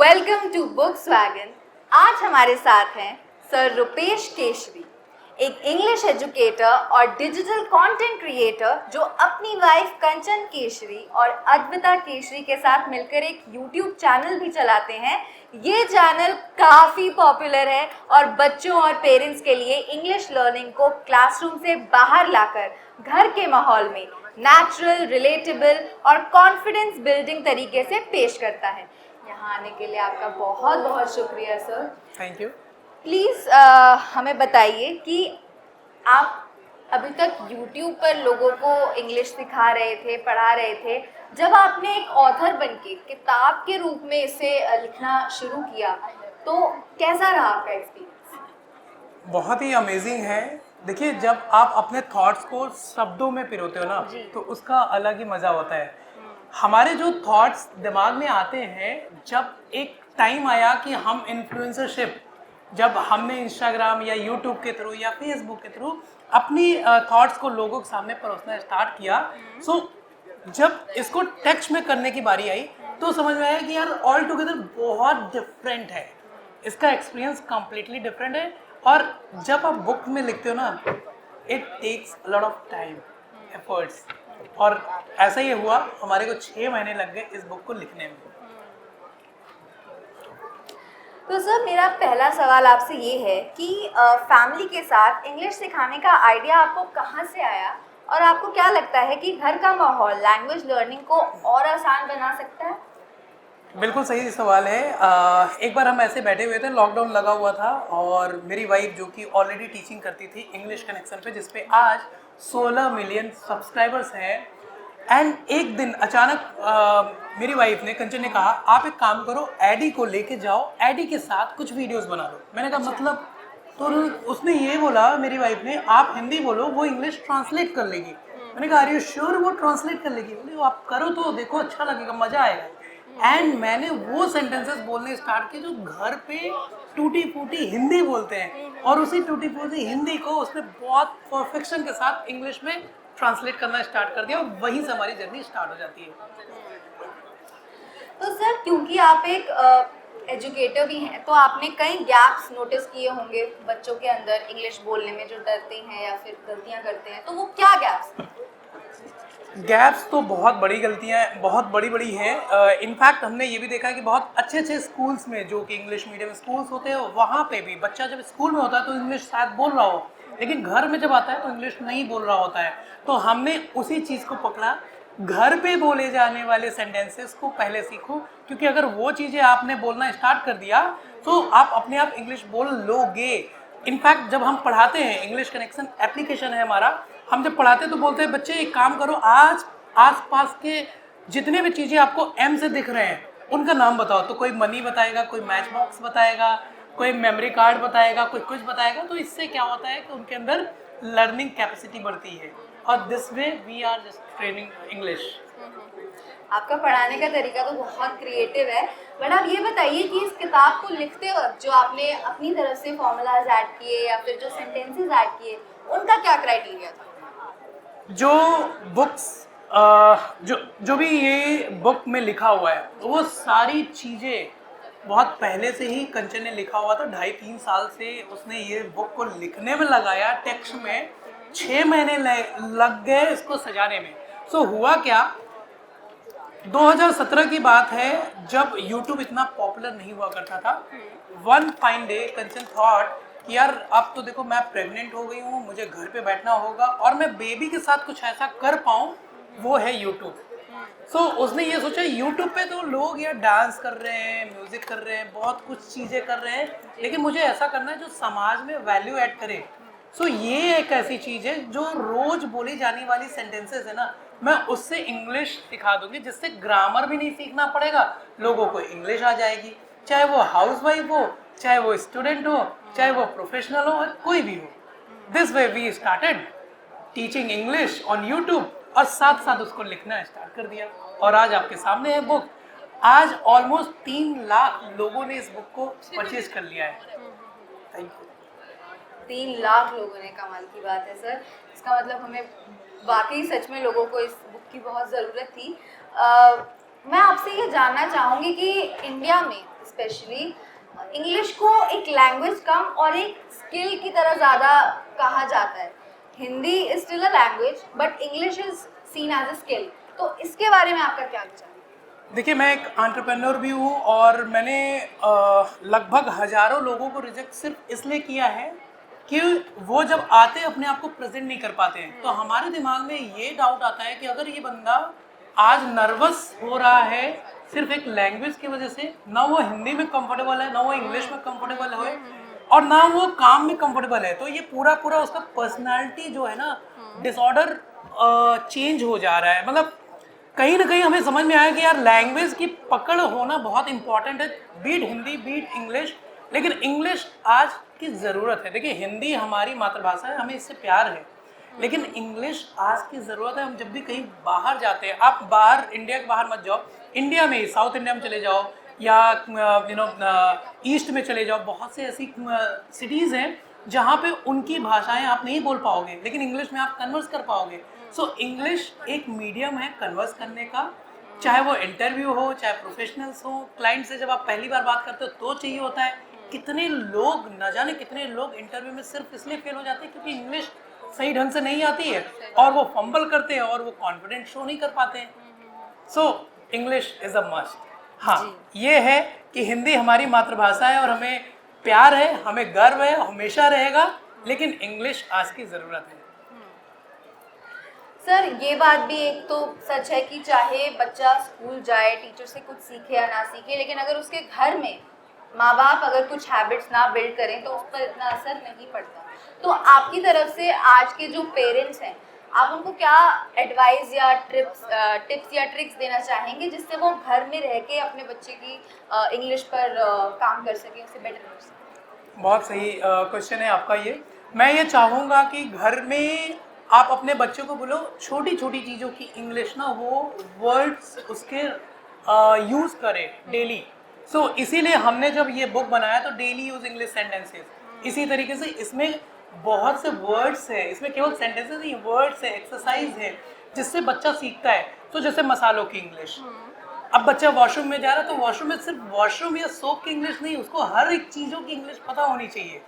Welcome to books wagon. आज हमारे साथ हैं सर रुपेश केशरी, एक इंग्लिश एजुकेटर और डिजिटल कंटेंट क्रिएटर जो अपनी वाइफ कंचन केशरी और अद्विता केशरी के साथ मिलकर एक यूट्यूब चैनल भी चलाते हैं। ये चैनल काफ़ी पॉपुलर है और बच्चों और पेरेंट्स के लिए इंग्लिश लर्निंग को क्लासरूम से बाहर लाकर घर के माहौल में नेचुरल, रिलेटेबल और कॉन्फिडेंस बिल्डिंग तरीके से पेश करता है। यहाँ आने के लिए आपका बहुत बहुत शुक्रिया सर। Thank you. प्लीज़ हमें बताइए कि आप अभी तक YouTube पर लोगों को इंग्लिश सिखा रहे थे, पढ़ा रहे थे। जब आपने एक ऑथर बनके किताब के रूप में इसे लिखना शुरू किया तो कैसा रहा आपका एक्सपीरियंस? बहुत ही अमेजिंग है। देखिए, जब आप अपने थॉट्स को शब्दों में पिरोते हो ना, तो उसका अलग ही मज़ा होता है। हमारे जो थॉट्स दिमाग में आते हैं, जब एक टाइम आया कि हम इन्फ्लुएंसरशिप, जब हमने इंस्टाग्राम या यूट्यूब के थ्रू या फेसबुक के थ्रू अपनी थॉट्स को लोगों के सामने परोसना स्टार्ट किया, सो जब इसको टेक्स्ट में करने की बारी आई तो समझ में आया कि यार ऑल टुगेदर बहुत डिफरेंट है। इसका एक्सपीरियंस कम्प्लीटली डिफरेंट है। और जब आप बुक में लिखते हो ना, it takes lot of time, efforts. और ऐसा ही हुआ, हमारे को 6 महीने लग गए इस बुक को लिखने में। तो सर, मेरा पहला सवाल आपसे ये है कि फैमिली के साथ इंग्लिश सिखाने का आइडिया आपको कहाँ से आया और आपको क्या लगता है कि घर का माहौल लैंग्वेज लर्निंग को और आसान बना सकता है? बिल्कुल सही सवाल है। एक बार हम ऐसे बैठे हुए थे, लॉकडाउन लगा हुआ था और मेरी वाइफ जो कि ऑलरेडी टीचिंग करती थी इंग्लिश कनेक्शन पे, जिस पे आज 16 मिलियन सब्सक्राइबर्स हैं। एंड एक दिन अचानक मेरी वाइफ ने, कंचन ने कहा, आप एक काम करो, एडी को लेके जाओ, एडी के साथ कुछ वीडियोस बना लो। मैंने कहा मतलब? तो उसने ये बोला, मेरी वाइफ ने, आप हिंदी बोलो, वो इंग्लिश ट्रांसलेट कर लेगी। मैंने कहा, आर यू श्योर वो ट्रांसलेट कर लेगी? बोले आप करो तो देखो, अच्छा लगेगा, मज़ा आएगा। एंड मैंने वो सेंटेंसेस बोलने स्टार्ट किए जो घर पे टूटी फूटी हिंदी बोलते हैं, और उसी टूटी फूटी हिंदी को उसने बहुत परफेक्शन के साथ इंग्लिश में ट्रांसलेट करना स्टार्ट कर दिया, और वहीं से हमारी जर्नी स्टार्ट हो जाती है। तो सर, क्योंकि आप एक एजुकेटर भी हैं, तो आपने कई गैप्स नोटिस किए होंगे बच्चों के अंदर इंग्लिश बोलने में, जो डरते हैं या फिर गलतियां करते हैं, तो वो क्या गैप्स हैं? गैप्स तो बहुत बड़ी गलतियाँ, बहुत बड़ी बड़ी हैं। इनफैक्ट हमने ये भी देखा है कि बहुत अच्छे अच्छे स्कूल्स में, जो कि इंग्लिश मीडियम स्कूल्स होते हैं, वहाँ पे भी बच्चा जब स्कूल में होता है तो इंग्लिश शायद बोल रहा हो, लेकिन घर में जब आता है तो इंग्लिश नहीं बोल रहा होता है। तो हमने उसी चीज़ को पकड़ा, घर पे बोले जाने वाले सेंटेंसेस को पहले सीखो, क्योंकि अगर वो चीज़ें आपने बोलना स्टार्ट कर दिया तो आप अपने आप इंग्लिश बोल लोगे। इनफैक्ट जब हम पढ़ाते हैं, इंग्लिश कनेक्शन एप्लीकेशन है हमारा, हम जब पढ़ाते हैं तो बोलते हैं, बच्चे एक काम करो, आज आसपास के जितने भी चीज़ें आपको एम से दिख रहे हैं उनका नाम बताओ। तो कोई मनी बताएगा, कोई मैच बॉक्स बताएगा, कोई मेमोरी कार्ड बताएगा, कोई कुछ बताएगा। तो इससे क्या होता है कि उनके अंदर लर्निंग कैपेसिटी बढ़ती है, और this way we are just training English. आपका पढ़ाने का तरीका तो बहुत क्रिएटिव है, बट आप ये बताइए कि इस किताब को लिखते वक्त जो आपने अपनी तरफ से फॉर्मूलाज ऐड किए या फिर जो सेंटेंसेस ऐड किए, उनका क्या क्राइटेरिया था? जो बुक्स जो भी ये बुक में लिखा हुआ है, वो सारी चीज़ें बहुत पहले से ही कंचन ने लिखा हुआ था। 2.5-3 साल से उसने ये बुक को लिखने में लगाया, टेक्स्ट में 6 महीने लग गए इसको सजाने में। सो हुआ क्या, 2017 की बात है, जब YouTube इतना पॉपुलर नहीं हुआ करता था। वन फाइन डे कंचन थॉट कि यार अब तो देखो, मैं प्रेग्नेंट हो गई हूँ, मुझे घर पे बैठना होगा और मैं बेबी के साथ कुछ ऐसा कर पाऊँ, वो है YouTube। सो उसने ये सोचा, YouTube पे तो लोग यार डांस कर रहे हैं, म्यूजिक कर रहे हैं, बहुत कुछ चीज़ें कर रहे हैं, लेकिन मुझे ऐसा करना है जो समाज में वैल्यू ऐड करे। सो ये एक ऐसी चीज़ है जो रोज बोली जाने वाली सेंटेंसेस है ना, मैं उससे इंग्लिश सिखा दूंगी, जिससे ग्रामर भी नहीं सीखना पड़ेगा, लोगों को इंग्लिश आ जाएगी, चाहे वो हाउसवाइफ हो, चाहे वो स्टूडेंट हो, चाहे वो प्रोफेशनल हो, कोई भी हो। This way we started teaching English on YouTube, और साथ साथ उसको लिखना स्टार्ट कर दिया, और आज आपके सामने है बुक। आज ऑलमोस्ट 3 लाख लोगों ने इस बुक को परचेज कर लिया है। Thank you. 3 लाख लोगों ने, कमाल की बात है सर। इसका मतलब हमें वाकई सच में लोगों को इस बुक की बहुत ज़रूरत थी। मैं आपसे ये जानना चाहूँगी कि इंडिया में स्पेशली इंग्लिश को एक लैंग्वेज कम और एक स्किल की तरह ज़्यादा कहा जाता है। Hindi is still a language but English is seen as a skill, तो इसके बारे में आपका क्या विचार है? देखिए, मैं एक एंटरप्रेन्योर भी हूँ और मैंने लगभग हज़ारों लोगों को रिजेक्ट सिर्फ इसलिए किया है कि वो जब आते अपने आप को प्रेजेंट नहीं कर पाते हैं। तो हमारे दिमाग में ये डाउट आता है कि अगर ये बंदा आज नर्वस हो रहा है सिर्फ एक लैंग्वेज की वजह से, ना वो हिंदी में कंफर्टेबल है, ना वो इंग्लिश में कंफर्टेबल है और ना वो काम में कंफर्टेबल है, तो ये पूरा पूरा उसका पर्सनालिटी जो है ना डिसऑर्डर चेंज हो जा रहा है। मतलब कहीं ना कहीं हमें समझ में आया कि यार लैंग्वेज की पकड़ होना बहुत इंपॉर्टेंट है, बीट हिंदी बीट इंग्लिश, लेकिन इंग्लिश आज की ज़रूरत है। देखिए, हिंदी हमारी मातृभाषा है, हमें इससे प्यार है, लेकिन इंग्लिश आज की ज़रूरत है। हम जब भी कहीं बाहर जाते हैं, आप बाहर इंडिया के बाहर मत जाओ, इंडिया में साउथ इंडिया में चले जाओ या ईस्ट में चले जाओ, बहुत से ऐसी सिटीज़ हैं जहाँ पे उनकी भाषाएं आप नहीं बोल पाओगे लेकिन इंग्लिश में आप कन्वर्स कर पाओगे। सो इंग्लिश एक मीडियम है कन्वर्स करने का, चाहे वो इंटरव्यू हो, चाहे प्रोफेशनल्स हो, क्लाइंट से जब आप पहली बार बात करते हो तो चाहिए होता है। कितने लोग, न जाने कितने लोग इंटरव्यू में सिर्फ इसलिए फेल हो जाते हैं क्योंकि इंग्लिश सही ढंग से नहीं आती है और वो फंबल करते हैं और वो कॉन्फिडेंस शो नहीं कर पाते हैं। So English is a must. हाँ, ये है कि हिंदी हमारी मातृभाषा है और हमें प्यार है, हमें गर्व है, हमेशा रहेगा, लेकिन इंग्लिश आज की ज़रूरत है। सर, ये बात भी एक तो सच है कि चाहे बच्चा स्कूल जाए, टीचर से कुछ सीखे या ना सीखे, लेकिन अगर उसके घर में माँ बाप अगर कुछ हैबिट्स ना बिल्ड करें तो उस पर इतना असर नहीं पड़ता। तो आपकी तरफ से आज के जो पेरेंट्स हैं, आप उनको क्या एडवाइस या टिप्स या ट्रिक्स देना चाहेंगे जिससे वो घर में रह के अपने बच्चे की इंग्लिश पर काम कर सकें, उसे बेटर कर सकें? बहुत सही क्वेश्चन है आपका ये। मैं ये चाहूँगा कि घर में आप अपने बच्चों को बोलो छोटी छोटी चीज़ों की इंग्लिश ना वो वर्ड्स उसके यूज़ करे डेली। सो इसीलिए हमने जब ये बुक बनाया तो डेली यूज इंग्लिश सेंटेंसेस, इसी तरीके से इसमें बहुत से वर्ड्स है, इसमें केवल सेंटेंसेस नहीं, वर्ड्स है, एक्सरसाइज है जिससे बच्चा सीखता है। तो जैसे मसालों की इंग्लिश, अब बच्चा वॉशरूम में जा रहा है तो वॉशरूम में सिर्फ वॉशरूम या सोप की इंग्लिश नहीं, उसको हर एक चीज़ों की इंग्लिश पता होनी चाहिए।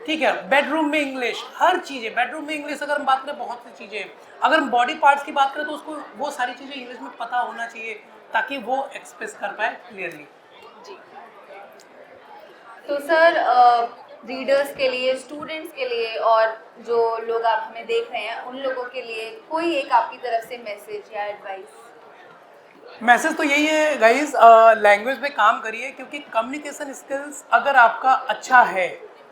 ठीक है, बेडरूम में इंग्लिश, हर चीज़ है बेडरूम में इंग्लिश। अगर हम बात करें बहुत सी चीज़ें, अगर हम बॉडी पार्ट्स की बात करें तो उसको वो सारी चीज़ें इंग्लिश में पता होना चाहिए ताकि वो एक्सप्रेस कर पाए क्लियरली। जी, तो सर रीडर्स के लिए, स्टूडेंट्स के लिए और जो लोग आप हमें देख रहे हैं उन लोगों के लिए कोई एक आपकी तरफ से मैसेज या एडवाइस? मैसेज तो यही है गाइज, लैंग्वेज पे काम करिए, क्योंकि कम्युनिकेशन स्किल्स अगर आपका अच्छा है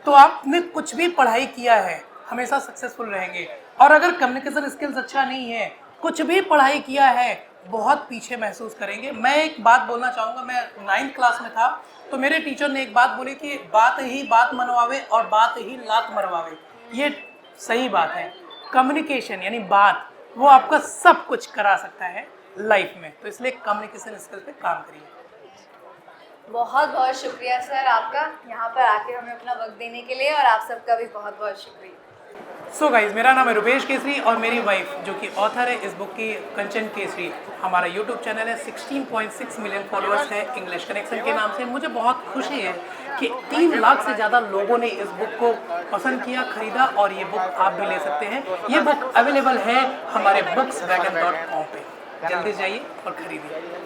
तो आपने कुछ भी पढ़ाई किया है हमेशा सक्सेसफुल रहेंगे, और अगर कम्युनिकेशन स्किल्स अच्छा नहीं है, कुछ भी पढ़ाई किया है, बहुत पीछे महसूस करेंगे। मैं एक बात बोलना चाहूँगा, मैं 9th क्लास में था तो मेरे टीचर ने एक बात बोली कि बात ही बात मनवावे और बात ही लात मरवावे। ये सही बात है, कम्युनिकेशन यानी बात वो आपका सब कुछ करा सकता है लाइफ में, तो इसलिए कम्युनिकेशन स्किल पे काम करिए। बहुत बहुत शुक्रिया सर आपका यहाँ पर आके हमें अपना वक्त देने के लिए, और आप सबका भी बहुत बहुत शुक्रिया। सो गाइज, मेरा नाम है रुपेश केसरी और मेरी वाइफ जो कि ऑथर है इस बुक की, कंचन केसरी। हमारा यूट्यूब चैनल है, 16.6 मिलियन फॉलोअर्स है इंग्लिश कनेक्शन के नाम से। मुझे बहुत खुशी है कि 3 लाख से ज़्यादा लोगों ने इस बुक को पसंद किया, खरीदा, और ये बुक आप भी ले सकते हैं। ये बुक अवेलेबल है हमारे bookswagon.com पे, जल्दी जाइए और खरीदिए।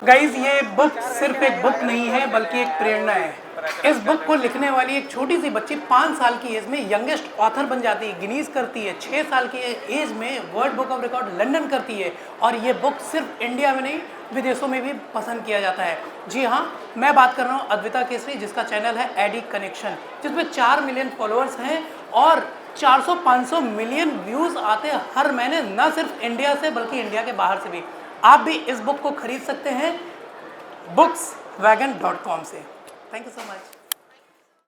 गाइज, ये बुक सिर्फ एक बुक नहीं है बल्कि एक प्रेरणा है। इस बुक को लिखने वाली एक छोटी सी बच्ची 5 साल की एज में यंगेस्ट ऑथर बन जाती है, गिनीज करती है, 6 साल की एज में world book of record London करती है, और ये बुक सिर्फ इंडिया में नहीं विदेशों में भी पसंद किया जाता है। जी हाँ, मैं बात कर रहा हूँ अद्विता केसरी, जिसका चैनल है एडी कनेक्शन, जिसमें 4 मिलियन फॉलोअर्स हैं और 400-500 मिलियन व्यूज़ आते हैं हर महीने, न सिर्फ इंडिया से बल्कि इंडिया के बाहर से भी। आप भी इस बुक को खरीद सकते हैं bookswagon.com से। Thank you so much.